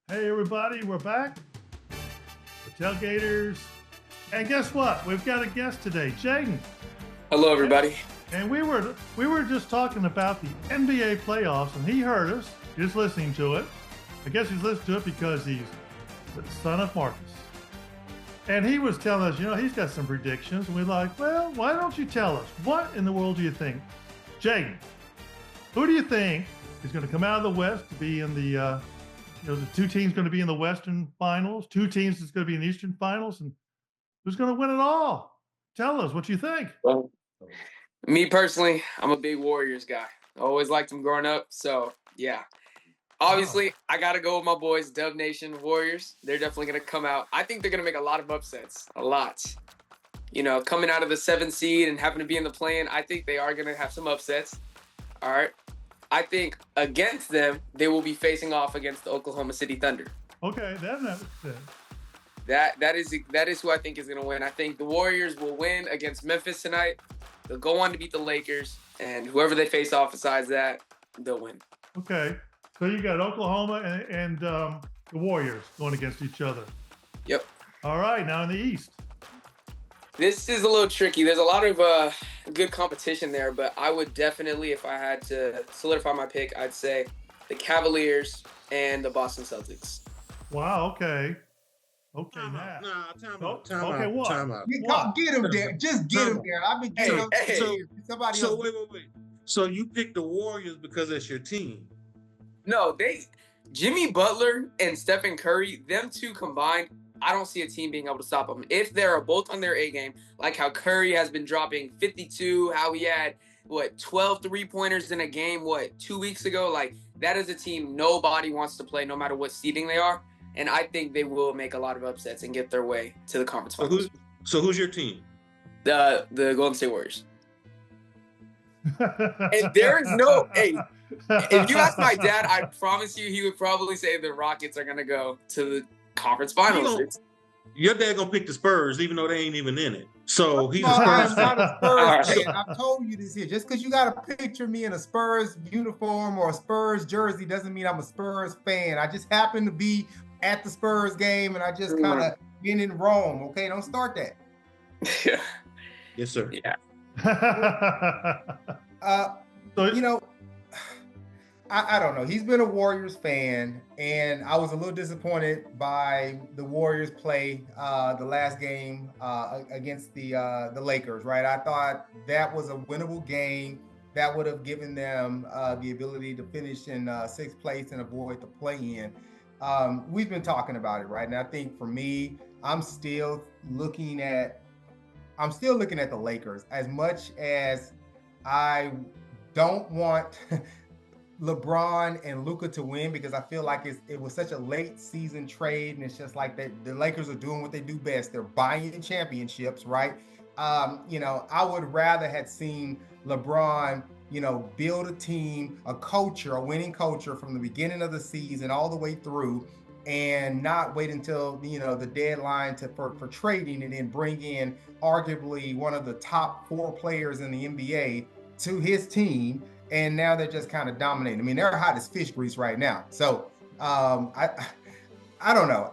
Hey everybody, we're back. The Tailgaters. And guess what? We've got a guest today, Jaden. Hello, everybody. And we were just talking about the NBA playoffs, and he heard us just listening to it. I guess he's listening to it because he's the son of Marcus. And he was telling us, he's got some predictions. And we're like, well, why don't you tell us? What in the world do you think? Jaden, who do you think is going to come out of the West to be in the the two teams going to be in the Western Finals, two teams that's going to be in the Eastern Finals, and who's going to win it all? Tell us what you think. Well, me personally, I'm a big Warriors guy. I always liked them growing up, so yeah. Obviously, I got to go with my boys, Dub Nation Warriors. They're definitely going to come out. I think they're going to make a lot of upsets, a lot. Coming out of the 7th seed and having to be in the play-in, I think they are going to have some upsets. All right. I think against them, they will be facing off against the Oklahoma City Thunder. Okay, that makes sense. That is who I think is going to win. I think the Warriors will win against Memphis tonight. They'll go on to beat the Lakers, and whoever they face off besides that, they'll win. Okay, so you got Oklahoma and the Warriors going against each other. Yep. All right, now in the East. This is a little tricky. There's a lot of good competition there, but I would definitely, if I had to solidify my pick, I'd say the Cavaliers and the Boston Celtics. Wow, okay. Okay, time now. out. Time okay, out. what? Time out. Get him there. Just get him there. I've been getting him. Somebody So else. wait. So you picked the Warriors because that's your team? No, Jimmy Butler and Stephen Curry, them two combined, I don't see a team being able to stop them. If they're both on their A game, like how Curry has been dropping 52, how he had, 12 3-pointers in a game, 2 weeks ago? Like, that is a team nobody wants to play no matter what seeding they are. And I think they will make a lot of upsets and get their way to the conference finals. So who's your team? The Golden State Warriors. And there is no – hey, if you ask my dad, I promise you he would probably say the Rockets are going to go to the conference finals. Your dad going to pick the Spurs even though they ain't even in it. So he's a I'm Spurs not fan. a Spurs fan. I've told you this here. Just because you got a picture of me in a Spurs uniform or a Spurs jersey doesn't mean I'm a Spurs fan. I just happen to be at the Spurs game and I just kind of been in Rome. Okay, don't start that. Yeah. Yes, sir. Yeah. I don't know. He's been a Warriors fan, and I was a little disappointed by the Warriors play the last game against the Lakers, right? I thought that was a winnable game that would have given them the ability to finish in 6th place and avoid the play-in. We've been talking about it, right? And I think for me, I'm still looking at the Lakers as much as I don't want LeBron and Luka to win because I feel like it was such a late season trade, and it's just like the Lakers are doing what they do best. They're buying championships, right? I would rather have seen LeBron, build a team, a culture, a winning culture from the beginning of the season all the way through, and not wait until the deadline for trading and then bring in arguably one of the top 4 players in the NBA to his team. And now they're just kind of dominating. I mean, they're hot as fish grease right now. So I don't know.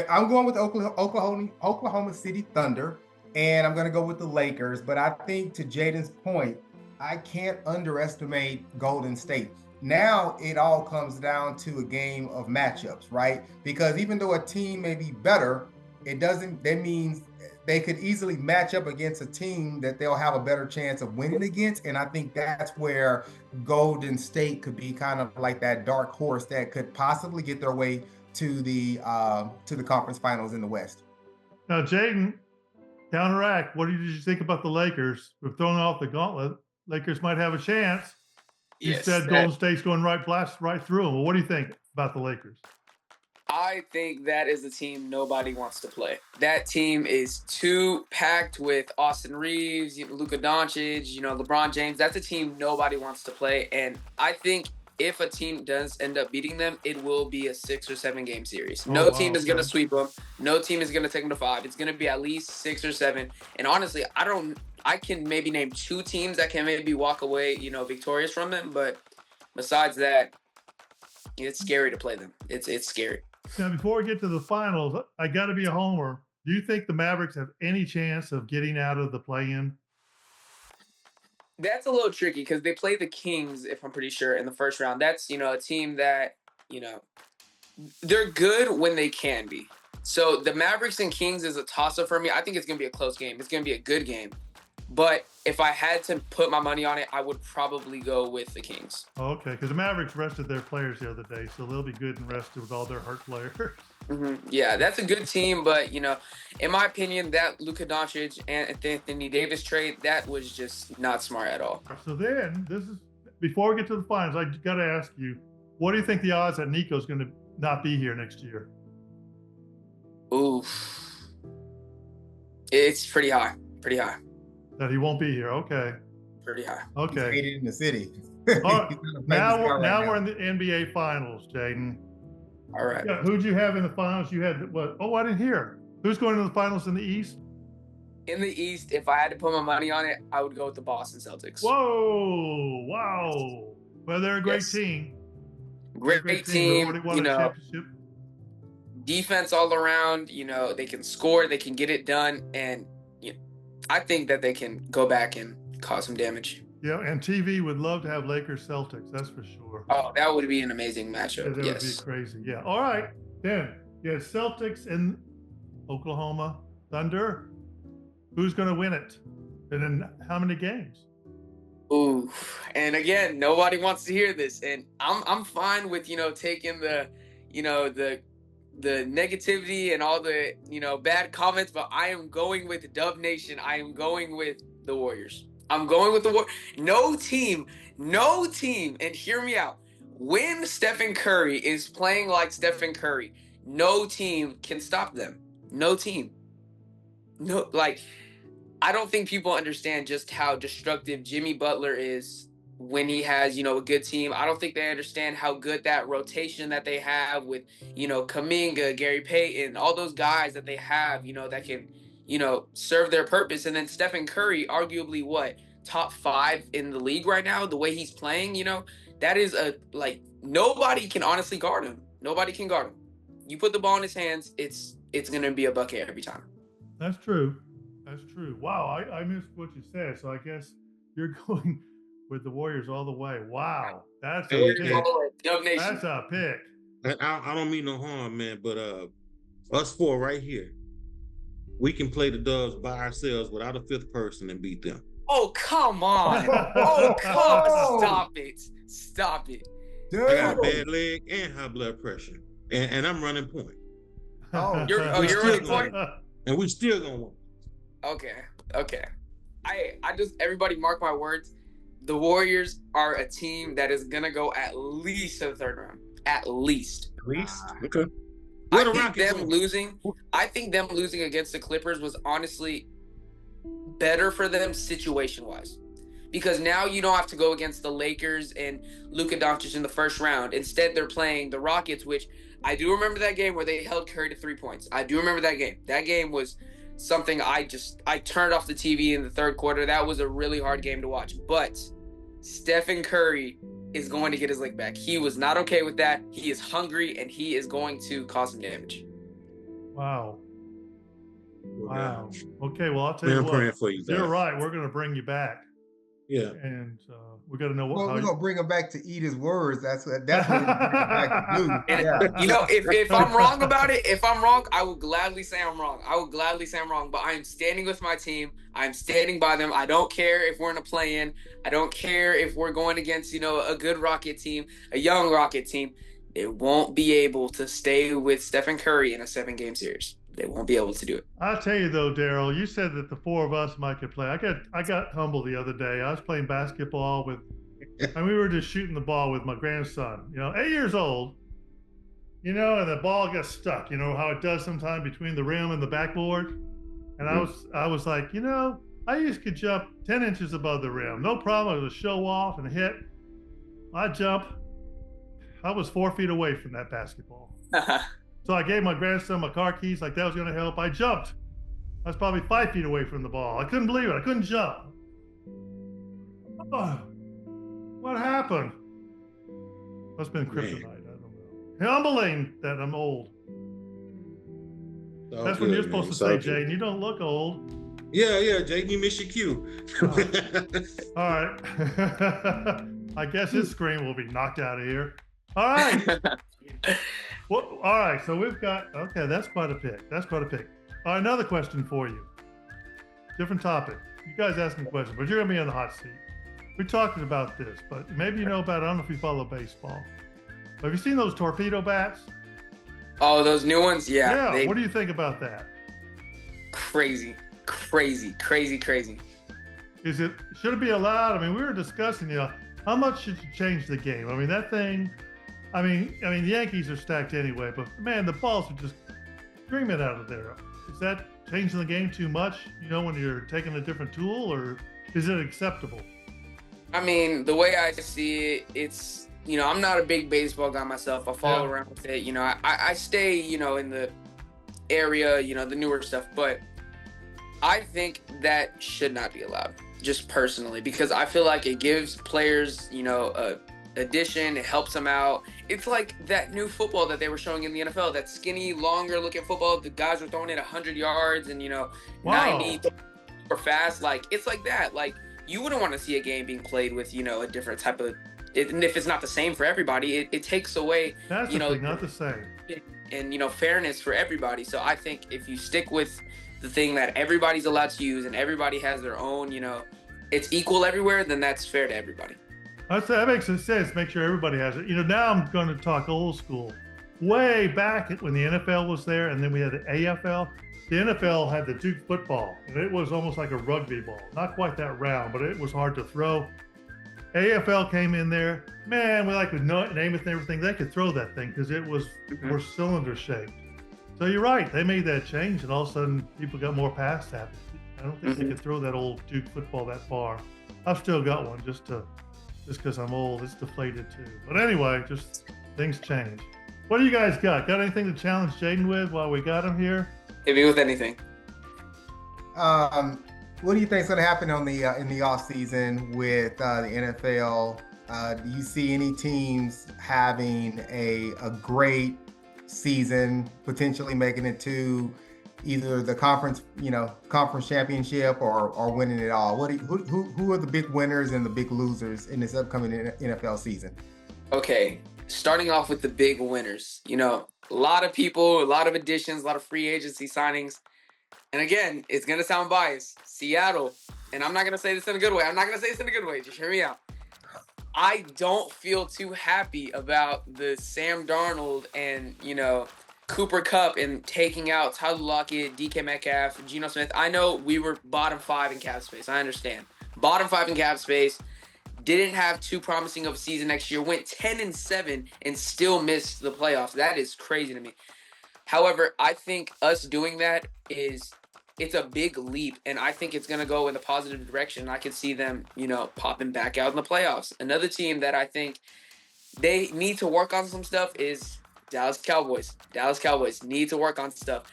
I'm going with Oklahoma City Thunder, and I'm going to go with the Lakers. But I think to Jaden's point, I can't underestimate Golden State. Now it all comes down to a game of matchups, right? Because even though a team may be better, that means they could easily match up against a team that they'll have a better chance of winning against. And I think that's where Golden State could be kind of like that dark horse that could possibly get their way to the conference finals in the West. Now, Jaden, counteract. What did you think about the Lakers? We've thrown off the gauntlet. Lakers might have a chance. You said Golden State's going blast right through them. Well, what do you think about the Lakers? I think that is the team nobody wants to play. That team is too packed with Austin Reeves, Luka Doncic, LeBron James. That's a team nobody wants to play. And I think if a team does end up beating them, it will be a 6 or 7 game series. No team is going to sweep them. No team is going to take them to 5. It's going to be at least 6 or 7. And honestly, I can maybe name 2 teams that can maybe walk away, victorious from them. But besides that, it's scary to play them. It's scary. Now, before we get to the finals, I got to be a homer. Do you think the Mavericks have any chance of getting out of the play-in? That's a little tricky because they play the Kings, if I'm pretty sure, in the first round. That's, a team that, they're good when they can be. So the Mavericks and Kings is a toss-up for me. I think it's going to be a close game. It's going to be a good game. But if I had to put my money on it, I would probably go with the Kings. Okay, because the Mavericks rested their players the other day, so they'll be good and rested with all their hurt players. Yeah, that's a good team, but in my opinion, that Luka Doncic and Anthony Davis trade, that was just not smart at all. So then, before we get to the finals, I got to ask you, what do you think the odds that Nico's going to not be here next year? Oof, it's pretty high. Pretty high. That he won't be here. Okay. Pretty high. Okay. He's hated in the city. All right. Now we're in the NBA Finals, Jaden. All right. Yeah, who'd you have in the finals? You had what? Oh, I didn't hear. Who's going to the finals in the East? In the East, if I had to put my money on it, I would go with the Boston Celtics. Whoa! Wow! Well, they're a great team. Great team. Championship. Defense all around. They can score. They can get it done, and I think that they can go back and cause some damage. Yeah, and TV would love to have Lakers Celtics. That's for sure. Oh, that would be an amazing matchup. That would be crazy. Yeah. All right. Then you have Celtics and Oklahoma Thunder. Who's going to win it? And in how many games? Ooh, and again, nobody wants to hear this, and I'm fine with taking the negativity and all the bad comments, but I am going with Dub Nation. I am going with the Warriors. I'm going with the Warriors. No team, and hear me out. When Stephen Curry is playing like Stephen Curry, no team can stop them. No team. No, I don't think people understand just how destructive Jimmy Butler is when he has, a good team. I don't think they understand how good that rotation that they have with, Kuminga, Gary Payton, all those guys that they have, that can, serve their purpose. And then Stephen Curry, arguably top 5 in the league right now, the way he's playing, that is nobody can honestly guard him. Nobody can guard him. You put the ball in his hands, it's going to be a bucket every time. That's true. That's true. Wow, I missed what you said. So I guess you're going with the Warriors all the way. Wow, that's a pick. That's a pick. I don't mean no harm, man, but us four right here, we can play the Dubs by ourselves without a fifth person and beat them. Oh, come on. Oh, come on. Stop it. Dude. I got a bad leg and high blood pressure, and I'm running point. You're running point? And we still gonna win. Okay. I just, everybody mark my words. The Warriors are a team that is going to go at least to the third round. At least. Okay. I think them losing against the Clippers was honestly better for them situation-wise. Because now you don't have to go against the Lakers and Luka Doncic in the first round. Instead, they're playing the Rockets, which I do remember that game where they held Curry to 3 points. I do remember that game. That game was something I turned off the TV in the third quarter. That was a really hard game to watch. But Stephen Curry is going to get his leg back. He was not okay with that. He is hungry, and he is going to cause some damage. Wow. Okay, well, I'll tell you what. Praying for you, you're right. We're going to bring you back. Yeah. And we got to know what. Well, we're going to bring him back to eat his words. That's what we're bring him back to do. Yeah. If I'm wrong about it, I will gladly say I'm wrong. But I am standing with my team. I'm standing by them. I don't care if we're in a play-in. I don't care if we're going against, a good Rocket team, a young Rocket team. They won't be able to stay with Stephen Curry in a 7-game series. They won't be able to do it. I'll tell you though, Daryl, you said that the four of us might could play. I got humbled the other day. I was playing basketball and we were just shooting the ball with my grandson, 8 years old, and the ball got stuck, how it does sometimes between the rim and the backboard. And I was like, I used to jump 10 inches above the rim. No problem. I was a show off and hit. I jump. I was 4 feet away from that basketball. So I gave my grandson my car keys like that was going to help. I jumped. I was probably 5 feet away from the ball. I couldn't believe it. I couldn't jump. Oh, what happened? Must have been kryptonite. I don't know. humbling that I'm old. So That's what good, you're man. supposed to So say, good. Jaden. You don't look old. Yeah, Jaden, you miss your cue. All right. I guess his screen will be knocked out of here. All right. Well, all right. So we've got, okay, that's quite a pick. That's quite a pick. All right, another question for you. Different topic. You guys ask me questions, but you're going to be on the hot seat. We're talking about this, but maybe you know about it. I don't know if you follow baseball. Have you seen those torpedo bats? Oh, those new ones? Yeah. Yeah. What do you think about that? Crazy. Should it be allowed? I mean, we were discussing, how much should you change the game? I mean, that thing, the Yankees are stacked anyway, but man, the balls are just screaming out of there. Is that changing the game too much, when you're taking a different tool, or is it acceptable? I mean, the way I see it, it's, I'm not a big baseball guy myself. I follow around with it. I stay, in the area, the newer stuff, but I think that should not be allowed, just personally, because I feel like it gives players, a addition. It helps them out. It's like that new football that they were showing in the NFL, that skinny, longer looking football. The guys were throwing it 100 yards and, 90 super fast. Like, it's like that. Like, you wouldn't want to see a game being played with, a different type of, and if it's not the same for everybody, it takes away, That's the thing, not the same. And, fairness for everybody. So I think if you stick with the thing that everybody's allowed to use and everybody has their own, it's equal everywhere, then that's fair to everybody. That makes sense. Make sure everybody has it. Now I'm going to talk old school. Way back when the NFL was there, and then we had the AFL. The NFL had the Duke football, and it was almost like a rugby ball. Not quite that round, but it was hard to throw. AFL came in there. Man, we like to name it and everything. They could throw that thing because it was more cylinder shaped. So you're right. They made that change, and all of a sudden people got more pass happy. I don't think they could throw that old Duke football that far. I've still got one just because I'm old. It's deflated too. But anyway, just things change. What do you guys got? Got anything to challenge Jaden with while we got him here? Hit me with anything. What do you think is going to happen on the in the off season with the NFL? Do you see any teams having a great season, potentially making it to either the conference championship or winning it all? Who are the big winners and the big losers in this upcoming NFL season? Okay, starting off with the big winners. A lot of people, a lot of additions, a lot of free agency signings. And again, it's going to sound biased. Seattle, and I'm not going to say this in a good way. Just hear me out. I don't feel too happy about the Sam Darnold and, Cooper Kupp and taking out Tyler Lockett, DK Metcalf, Geno Smith. I know we were bottom 5 in cap space. I understand. Bottom 5 in cap space. Didn't have too promising of a season next year. Went 10-7 and still missed the playoffs. That is crazy to me. However, I think us doing that it's a big leap, and I think it's going to go in the positive direction. I can see them, popping back out in the playoffs. Another team that I think they need to work on some stuff is Dallas Cowboys. Dallas Cowboys need to work on stuff.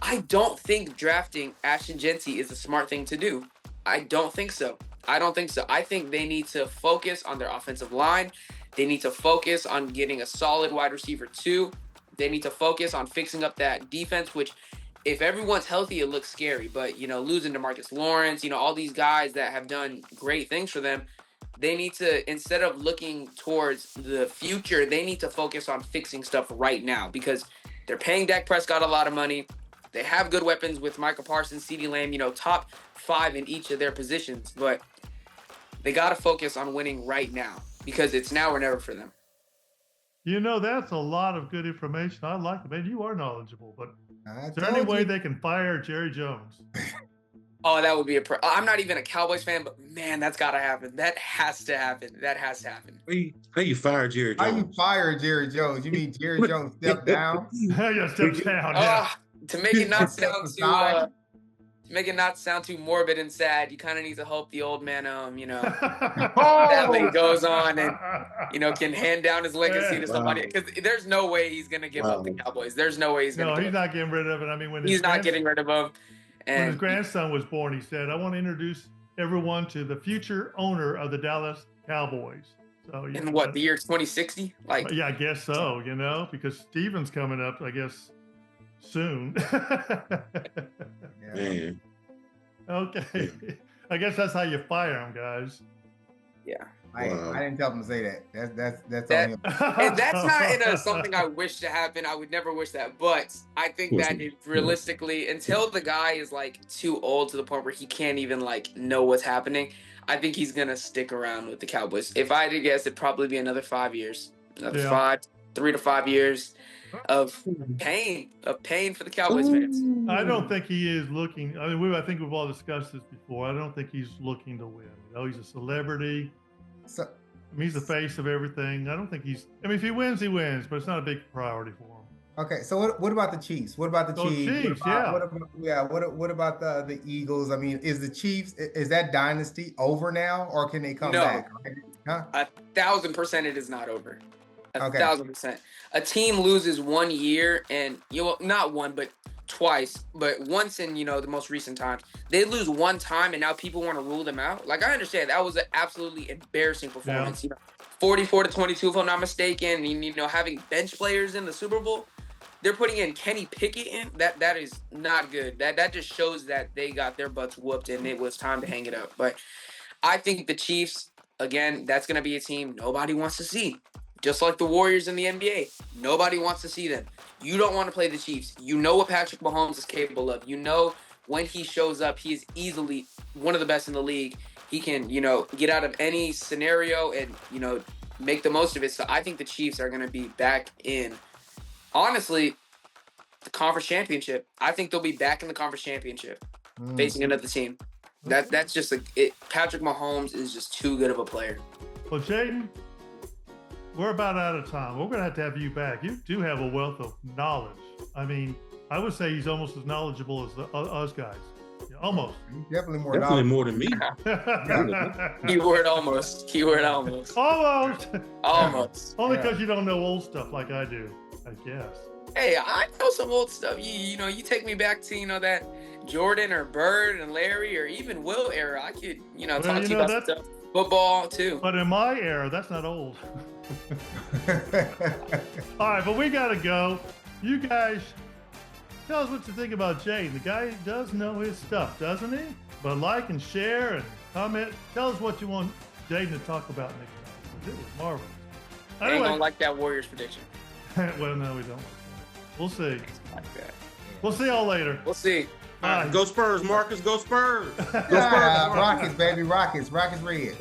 I don't think drafting Ashton Jeanty is a smart thing to do. I don't think so. I think they need to focus on their offensive line. They need to focus on getting a solid wide receiver too. They need to focus on fixing up that defense, which if everyone's healthy, it looks scary. But, losing DeMarcus Lawrence, all these guys that have done great things for them, they need to, instead of looking towards the future, they need to focus on fixing stuff right now because they're paying Dak Prescott a lot of money. They have good weapons with Michael Parsons, CeeDee Lamb, top 5 in each of their positions. But they got to focus on winning right now because it's now or never for them. That's a lot of good information. I like it, man. You are knowledgeable, but is there any way they can fire Jerry Jones? Oh, that would be I'm not even a Cowboys fan, but man, that's got to happen. That has to happen. How you fire Jerry Jones? How you fire Jerry Jones? You mean Jerry Jones stepped down? Yeah, stepped down. Yeah. To make it not sound too make it not sound too morbid and sad, you kind of need to hope the old man, sadly goes on and, can hand down his legacy to somebody. Because there's no way he's going to give up the Cowboys. There's no way he's going to. No, he's not getting rid of it. I mean, he's not getting rid of him. And when his grandson was born, he said, "I want to introduce everyone to the future owner of the Dallas Cowboys." So In what, the year 2060? Like, yeah, I guess so. Because Steven's coming up, I guess, soon. Man. Okay. I guess that's how you fire them, guys. yeah. I didn't tell him to say that. That's on him. And that's not something I wish to happen. I would never wish that. But I think that realistically, until the guy is like too old to the point where he can't even like know what's happening, I think he's gonna stick around with the Cowboys. If I had to guess, it'd probably be another 5 years, 3 to 5 years of pain for the Cowboys fans. I don't think he is looking. I mean, I think we've all discussed this before. I don't think he's looking to win. He's a celebrity. So, he's the face of everything. I don't think he's. I mean, if he wins, he wins, but it's not a big priority for him. Okay, so what about the Chiefs? What about the Chiefs? What about the Eagles? I mean, is the Chiefs, is that dynasty over now, or can they come back? Huh? 1,000% it is not over. 1,000%. A team loses 1 year, and not one, but twice, but once in the most recent times, they lose one time, and now people want to rule them out. Like, I understand that was an absolutely embarrassing performance. 44-22, if I'm not mistaken. And, having bench players in the Super Bowl, they're putting in Kenny Pickett in. That is not good. That just shows that they got their butts whooped, and it was time to hang it up. But I think the Chiefs, again, that's going to be a team nobody wants to see. Just like the Warriors in the NBA. Nobody wants to see them. You don't want to play the Chiefs. You know what Patrick Mahomes is capable of. When he shows up, he is easily one of the best in the league. He can, get out of any scenario and, make the most of it. So I think the Chiefs are going to be back in, honestly, the conference championship. I think they'll be back in the conference championship facing another team. That's just Patrick Mahomes is just too good of a player. Well, Jaden, we're about out of time. We're going to have you back. You do have a wealth of knowledge. I mean, I would say he's almost as knowledgeable as us guys. Yeah, almost. He's definitely more than me. Keyword almost. Almost. Only because you don't know old stuff like I do, I guess. Hey, I know some old stuff. You take me back to, that Jordan or Bird and Larry or even Will era. I could, talk to you about stuff. Football, too. But in my era, that's not old. All right, but we got to go. You guys, tell us what you think about Jaden. The guy does know his stuff, doesn't he? But like and share and comment. Tell us what you want Jaden to talk about next time. It was marvelous. Anyway, I don't like that Warriors prediction. Well, no, we don't. We'll see. We'll see y'all later. We'll see. Go Spurs, Marcus. Go Spurs. Go Spurs. Rockets, baby. Rockets red.